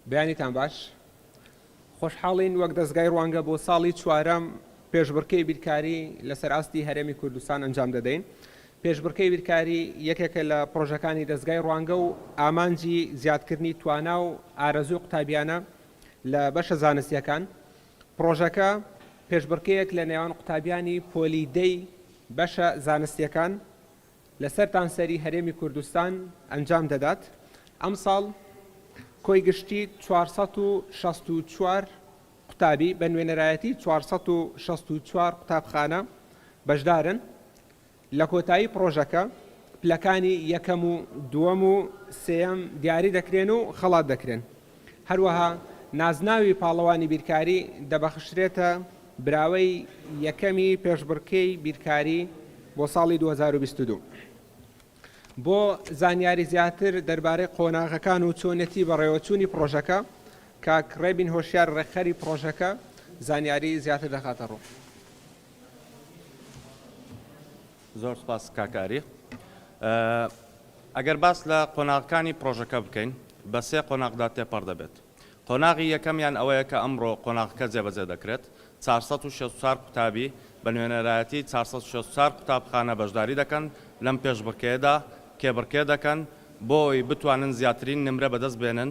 بەیانیتان باش خۆشحاڵین وەک دەستگای ڕوانگە بۆ ساڵی چوارەم پێشبڕکێی بیرکاری لەسەر ئاستی هەرێمی کوردستان ئەنجام دەدەین. پێشبڕکەی بیرکاری یەکێکە لە پرۆژەکانی دەستگای ڕوانگە و ئامانجی زیادکردنی توانا و ئارەزوی قوتابیانە لە بەشە زانستیەکان. پرۆژەکە پێشبڕکەیەک لە نێوان قوتابیانی پۆلیدەی بەشە زانستیەکان لەسەر تانسەری هەرێمی کوردستان ئەنجام دەدات. ئەم ساڵ کۆی گشتی 464 قوتابی بە نوێنەرایەتی 464 قوتابخانە بەشدارن. لە کۆتایی پرۆژەکە پلەکانی یەکەم و دووەم و سێەم دیاری دەکرێن و خەڵات دەکرێن. هەروەها نازناوی پاڵەوانی بیرکاری دەبەخشرێتە براوەی یەکەمی پێشبڕکەی بیرکاری بۆ ساڵی 2022. بۆ زانیاری زیاتر دەربارەی قۆناغەکان و چۆنێتی بەڕێوەچوونی پرۆژەکە کاک ڕێبین هۆشیار ڕێکخەری پرۆژەکە زانیاری زیاتر دەخاتە ڕوو. زۆر سپاس کاکاری. ئەگەر باس لە قۆناغەکانی پرۆژەکە بکەین بە سێ قۆناغدا تێپەڕ دەبێت. قۆناغی یەکەمیان ئەوەیە کە ئەمڕۆ قۆناغەکە جێبەجێ دەکرێت. 464 قوتابی بە نوێنەرایەتی 464 قوتابخانە بەشداری دەکەن لەم پێشبڕکێدا کێبڕکێ دەکەن بۆی بتوانن زیاترین نمرە بەدەست بێنن.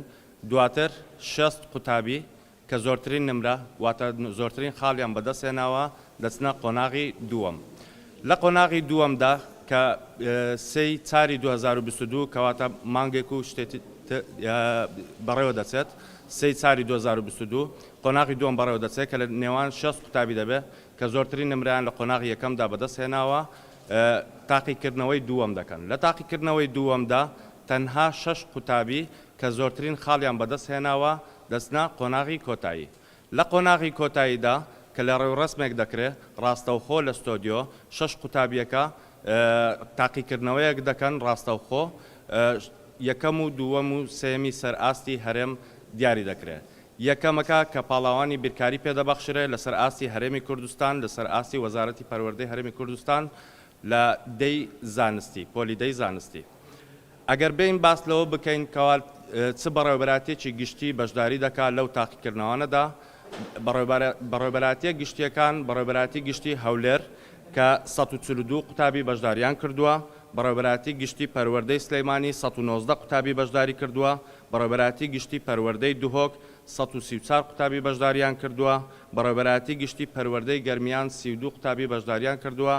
دواتر 6 قوتابی کە زۆرترین نمرە واتە زۆرترین خاڵیان بەدەستێناوە دەچنە قۆناغی دووەم. لە قۆناغی دووەمدا کە 3 چاری 2022 کەواتە مانگێک و شتێتی بەڕێوە دەچێت 3 چاری 2022 قۆناغی دووەم بەڕێوە دەچێت کە لە نێوان 6 قوتابی دەبێت کە زۆرترین نمرەیان لە قۆناغی یەکەمدا بەدەستهێناوە تاقیکردنەوەی دووەم دەکەن. لە تاقیکردنەوەی دووەمدا تەنها 6 قوتابی کە زۆرترین خاڵیان بەدەستهێناوە دەستنا قۆناغی کۆتایی. لە قۆناغی کۆتاییدا کە لە ڕێوڕسمێک دەکرێت ڕاستەوخۆ لە ستۆدیۆ 6 قوتابیەکە تاقیکردنەوەیەک دەکەن ڕاستەوخۆ یەکەم و دووەم و سێمی سەرئاستی هەرێم دیاری دەکرێت. یەکەمەکە کە پاڵاوانی بیرکاری پێدەبەخشرێت لەسەر ئاستی هەرێمی کوردستان لەسەر ئاستی وەزارەتی پەروەردەی هەرێمی کوردستان لە دەی زانستی پۆلیدەی زانستی. ئەگەر بین باس لەوە بکەین کەوا چ بەڕێوەبەراتێکی گشتی بەشداری دەکات لەو تاقیکردنەوەنەدا بەڕێوەبەراتیە گشتیەکان بەڕێوەبەراتی گشتی هەولێر کە 142 قوتابی بەشداریان کردووە. بەڕێوەبەراتی گشتی پەروەردەی سلەیمانی 119 قوتابی بەشداری کردووە. بەڕێوەبەراتی گشتی پەروەردەی دوهۆک 134 قوتابی بەشداریان کردووە. بەڕێوەبەراتی گشتی پەروەردەی گەرمیان 32 قوتابی بەشداریان کردووە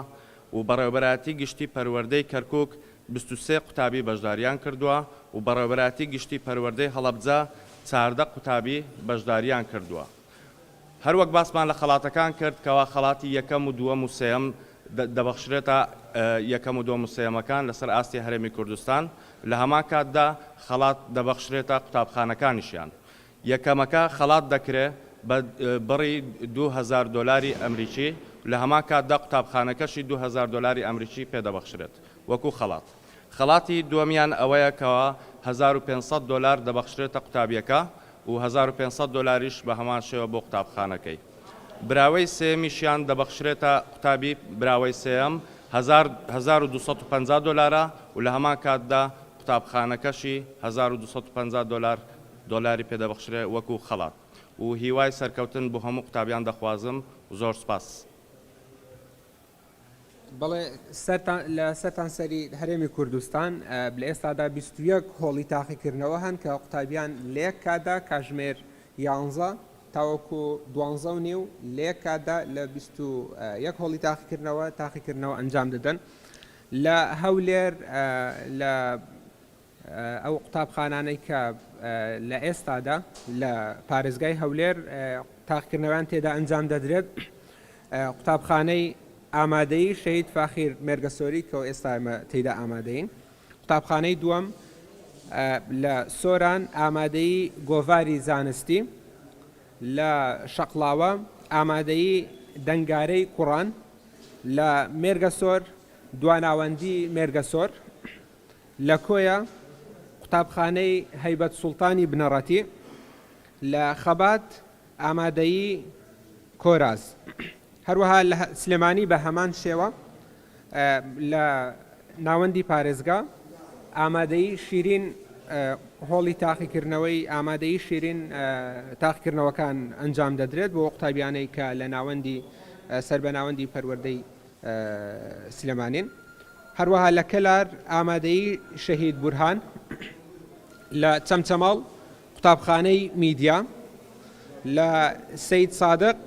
و بەڕێوەبەراتی گشتی پەروەردەی کەرکووک 23 قوتابی بەشداریان کردووە و بەڕێوەبەراتی گشتی پەروەردەی هەڵەبجە 14 قوتابی بەشداریان کردووە. هەروەک باسمان لە خەڵاتەکان کرد کەوا خەڵاتی یەکەم و دووەم و سێەم دەبەخشرێتە یەکەم و دووەم و سێەمەکان لەسەر ئاستی هەرێمی کوردستان. لە هەمان کاتدا خەڵات دەبەخشرێتە قوتابخانەکانیشیان. یەکەمەکە خەڵات دەکرێت بە بڕی 2000 دلاری ئەمریکی لە هەمان کاتدا قوتابخانەکەشی 2000 دلاری ئەمریکی پێدەبەخشرێت وەکو خەڵات. خەڵاتی دووەمیان ئەوەیە کەوا 1500 دلار دەبەخشرێتە قوتابیەکە و 1500 دلاریش بە هەمان شێوە بۆ قوتابخانەکەی. براوەی سێمیشیان دەبەخشرێتە قوتابی براوەی سێەم 1250 دلارە و لە هەمان کاتدا قوتابخانەکەشی 1250 دلاری پێدەبەخشرێ وەکو خەڵات. و هیوای سەرکەوتن بۆ هەموو قوتابیان دەخوازم و زۆر سپاس. بەڵێ لە سەرتان سەری هەرێمی کوردستان لە ئێستادا 21 هۆڵی تاقیکردنەوە هەن کە قوتابیان لە یەک کاتدا کاژمێر 11 تاوەکو 12.5 لە یەک کاتدا لە 21 هۆڵی تاقیکردنەوە ئەنجام دەدەن. لە هەولێر لە ئەو قوتابخانانەی کە لە ئێستادا لە پارێزگای هەولێر تاقیکردنەوەیان تێدا ئەنجام دەدرێت. قوتابخانەی ئامادەیی شەهید فاخیر مێرگەسۆری کە ئێستا ئێمە تێدا ئامادەین. قوتابخانەی دووەم لە سۆران ئامادەیی گۆڤاری زانستی. لە شەقڵاوە ئامادەیی دەنگارەی کوڕان. لە مێرگەسۆر دواناوەندی مێرگەسۆر. لە کۆیە قوتابخانەی هەیبەت سوڵتانی بنەڕەتی. لە خەبات ئامادەیی کۆراز. هەروەها لە سلێمانی بە هەمان شێوە لە ناوەندی پارێزگا ئامادەیی شیرین هۆڵی تاقیکردنەوەی ئامادەی شیرین تاقیکردنەوەکان ئەنجام دەدرێت بۆ قوتابیانەی کە لە ناوەندی سەربەناوەندی پەروەردەی سلێمانین. هەروەها لە کەلار ئامادەی شەهید بورهان، لە چەمچەماڵ قوتابخانەی میدیا، لە سەید سادق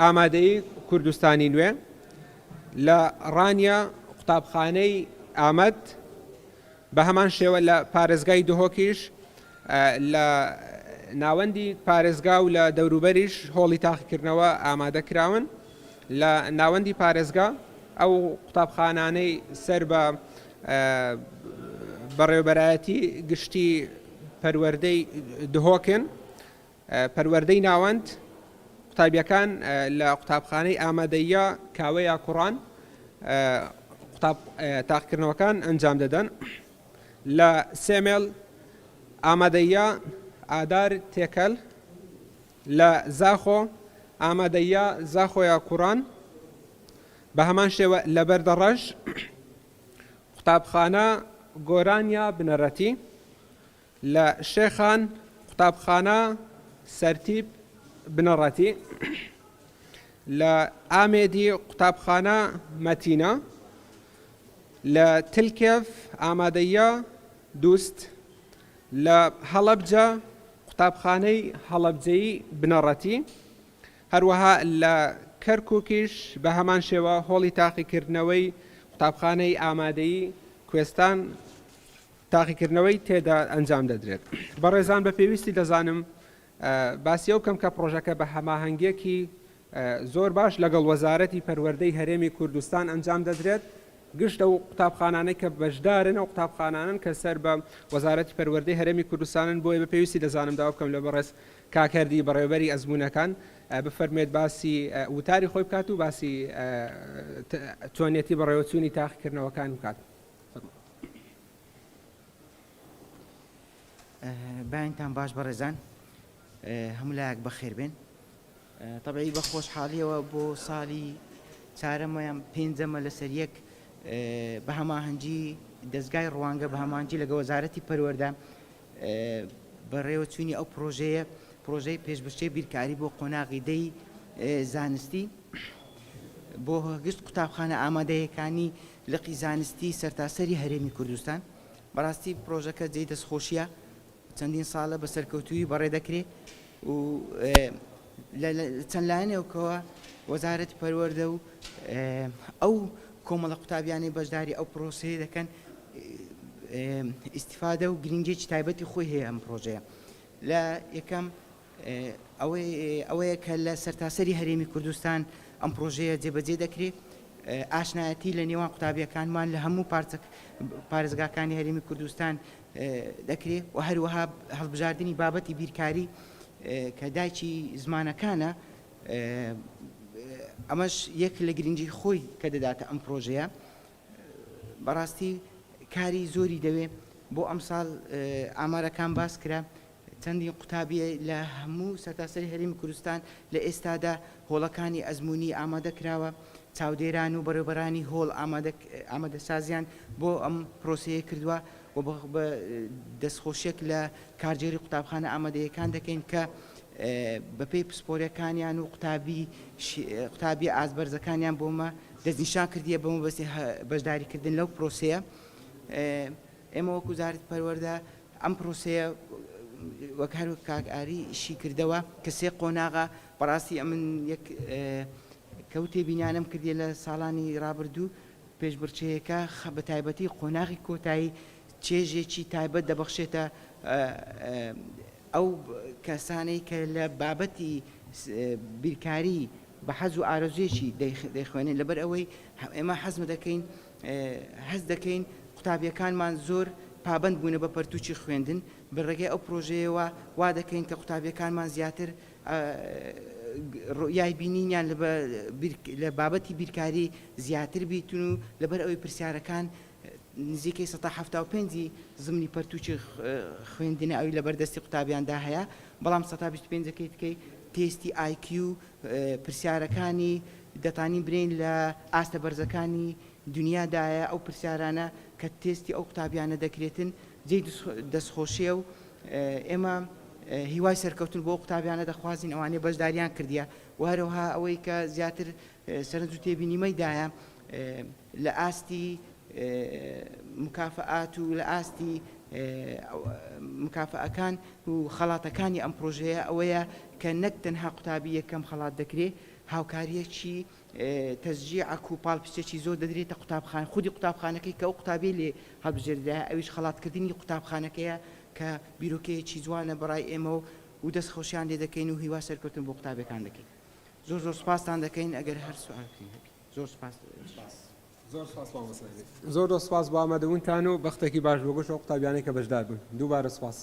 ئامادەی کوردستانی نوێ، لە ڕانیا قوتابخانەی ئامەد، بە هەمان شێوە لە پارێزگای دهۆکیش لە ناوەندی پارێزگا و لە دەوروبەریش هۆڵی تاقیکردنەوە ئامادەکراون. لە ناوەندی پارێزگا ئەو قوتابخانانەی سەر بە بەڕێوەبەرایەتی گشتی پەروەردەی دهۆکن، پەروەردەی ناوەند قوتابیەکان لە قوتابخانەی ئامادەیە کاوەیە کوڕان تاقیکردنەوەکان ئەنجام دەدەن. لە سێمێڵ ئامادەیە ئادار تێکەل، لە زاخۆ ئامادەیە زاخۆیە کوڕان، بە هەمان شێوە لە بەردەڕەش قوتابخانە گۆرانیا بنەڕەتی، لە شێخان قوتابخانە سەرتیب بنەڕەتی، لە ئامێدی قوتابخانە مەتینە، لە تلکێف ئامادەیە دووست، لە هەڵەبجە قوتابخانەی هەڵەبجەیی بنەڕەتی، هەروەها لە کەرکووکیش بە هەمان شێوە هۆڵی تاقیکردنەوەی قوتابخانەی ئامادەیی کوێستان تاقیکردنەوەی تێدا ئەنجام دەدرێت. بەڕێزان بە پێویستی دەزانم باسی ئەو کەم کە پرۆژەکە بە هەماهەنگێکی زۆر باش لەگەڵ وەزارەتی پەروەردەی هەرێمی کوردستان ئەنجام دەدرێت. گشتە و قوتابخانانەی کە بەشدارن ئەو قوتابخانانن کە سەر بە وەزارەتی پەروەردەی هەرێمی کوردستانن، بۆیە بە پێویستی دەزانم داوا بکەم لە بەڕێز کاکەردی بەڕێوەبەری ئەزموونەکان بفەرمێت باسی وتاری خۆی بکات و باسی توانێتی بەڕێوەچوونی تاقیکردنەوەکان بکات. باینتان باش بەڕێزان، هەموو لایەک بەخێر بێن. طبعی بە خۆشحاڵیەوە بۆ ساڵی چارەمەیان پێنجەمە لەسەر یەک بە هەماهەنگی دەستگای ڕوانگە بە هەماهەنگی لەگە وەزارەتی پەروەردە بەڕێوەچوونی ئەو پرۆژەی پێشبرچەی بیرکاری بۆ قۆناغی دەی زانستی بۆ گشت قوتابخانە ئامادەیەکانی لقی زانستی سەرتاسەری هەرێمی کوردستان. بەڕاستی پرۆژەکە جێی دەستخۆشیە، چەندین ساڵە بە سەرکەوتووی بەڕێ دەکرێت و چەند لایەنێکەوە وەزارەتی پەروەردە و ئەو کۆمەڵە قوتابیانی بەشداری ئەو پرۆسەیە دەکەن ئیستیفادە و گرنگێکی تایبەتی خۆی هەیە ئەم پرۆژەیە. لە یەکەم ئەوەیە کە لە سەرتاسەری هەرێمی کوردستان ئەم پرۆژەیە جێبەجێ دەکرێت، ئاشنایەتی لە نێوان قوتابیەکانمان لە هەموو پارێزگاکانی هەرێمی کوردستان دەکرێت و هەروەها هەڵبژاردننی بابەتی بیرکاری کە دایکی زمانەکانە. ئەمەش یەک لە گرنگی خۆی کە دەداتە ئەم پرۆژەیە. بەڕاستی کاری زۆری دەوێت بۆ ئەمساڵ ئامارەکان باس کرا، چەندین قوتابیە لە هەموو سەرتاسەری هەرێمی کوردستان لە ئێستادا هۆڵەکانی ئەزمموی ئامادە کراوە، چاودێران و بەڕێوەبەرانی هۆڵ ئامادەسازیان بۆ ئەم پرۆسەیە کردووە و بە دەستخۆشیێک لە کارجێری قوتابخانە ئامادەیەکان دەکەین کە بەپێی پسپۆرەکانیان و قوتابی ئازبەرزەکانیان بۆمە دەستنیشان کردیە بەمە بەسێ بەشداریکردن لەو پرۆسەیە. ئێمە وەکو وەزارەتی پەروەردە ئەم پرۆسەیە وەک هەر کاکئاریشی کردەوە کە سێ قۆناغا بەڕاستی ئەمن یەک کەوتێ بینیانم کردیە لە ساڵانی ڕابردوو پێشبڕچەیەەکە بە تایبەتی قۆناغی کۆتایی چێژێکی تایبەت دەبەخشێتە ئەو کەسانەی کە لە بابەتی بیرکاری بە حەز و ئارەزوێکی دەیخوێنێن. لەبەر ئەوەی ئێمە حەز دەکەین قوتابیەکانمان زۆر پابند بوونە بە پەرتوچی خوێندن. بەڕێگەی ئەو پرۆژەیەوە وا دەکەین کە قوتابیەکانمان زیاتر ڕۆیای بینینیان لە بابەتی بیرکاری زیاتر بیتون و لەبەر ئەوەی پرسیارەکان نزیکەی 1970 زمانی پەرتوچی خوێندنە ئەوی لەبەردەستی قوتابیاندا هەیە، بەڵام 125ەکەی تکەی تێستی IQ پرسیارەکانی دەتانی برین لە ئاستە بەرزەکانی دنیادایە ئەو پرسیارانە کە تێستی ئەو قوتابیانە دەکرێتن جێی دەستخۆشیە و ئێمە هیوای سەرکەوتن بۆ قوتابیانە دەخوازیین ئەوانەی بەشداریان کردیە و هەروەها ئەوەی کە زیاتر سەرنج و تێبینیمەیدایە لە ئاستی مکافعات و لە ئاستی مکافعەکان و خەڵاتەکانی ئەم پرۆژەیە ئەوەیە کە نەک تەنها قوتابی یەکەم خەڵات دەکرێت هاوکاریەکی تەزجیعک و پاڵپشتێکی زۆر دەدرێتە قوتابخان خودی قوتابخانەکەی کە ئەو قوتابی لێ هەڵبژێردایە ئەویش خەڵاتکردنی قوتابخانەکەیە کە بیرۆکەیەکی جوانە بەڕای ئێمە و دەست خۆشیان لێ دەکەین و هیوا سەرکەوتن بۆ قوتابەکان دەکەین زۆر زۆر سپاسان دەکەین ئەگەر هەر سوالکەین زۆر سپاس زۆر سپاس بۆ ئامادەبوونتان و بەختێکی باش بۆ گۆش ئەو قوتابیانەی کە بەشدار بوون دووبارە سپاس